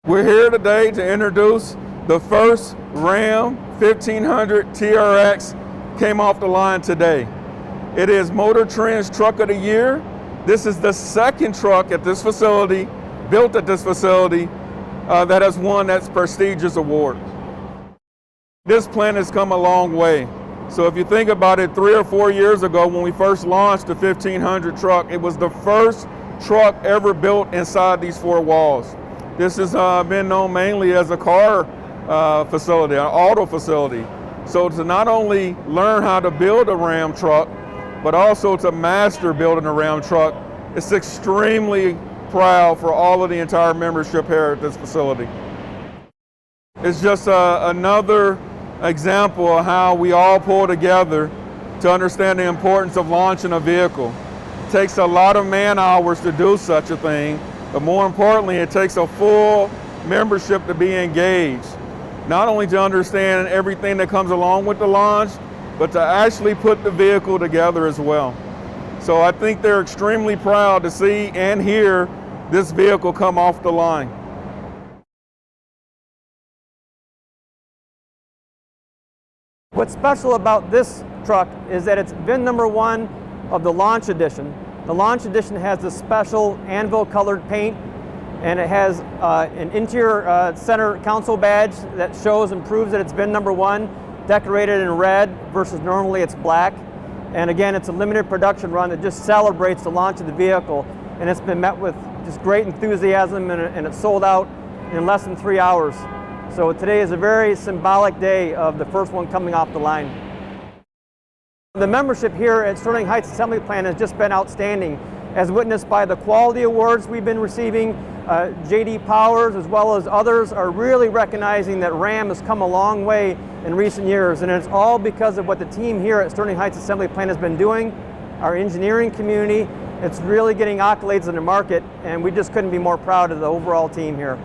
We're here today to introduce the first Ram 1500 TRX came off the line today. It is Motor Trend's Truck of the Year. This is the second truck at this facility, built at this facility, that has won that prestigious award. This plant has come a long way. So if you think about it, 3 or 4 years ago when we first launched the 1500 truck, it was the first truck ever built inside these 4 walls. This has been known mainly as a car facility, an auto facility. So to not only learn how to build a Ram truck, but also to master building a Ram truck, it's extremely proud for all of the entire membership here at this facility. It's just another example of how we all pull together to understand the importance of launching a vehicle. It takes a lot of man hours to do such a thing, but more importantly, it takes a full membership to be engaged. Not only to understand everything that comes along with the launch, but to actually put the vehicle together as well. So I think they're extremely proud to see and hear this vehicle come off the line. What's special about this truck is that it's VIN number 1 of the Launch Edition. The Launch Edition has this special anvil colored paint, and it has an interior center console badge that shows and proves that it's VIN number 1, decorated in red versus normally it's black. And again, it's a limited production run that just celebrates the launch of the vehicle, and it's been met with just great enthusiasm, and it's sold out in less than 3 hours. So today is a very symbolic day of the first one coming off the line. The membership here at Sterling Heights Assembly Plant has just been outstanding, as witnessed by the quality awards we've been receiving. J.D. Powers, as well as others, are really recognizing that Ram has come a long way in recent years, and it's all because of what the team here at Sterling Heights Assembly Plant has been doing. Our engineering community, it's really getting accolades in the market, and we just couldn't be more proud of the overall team here.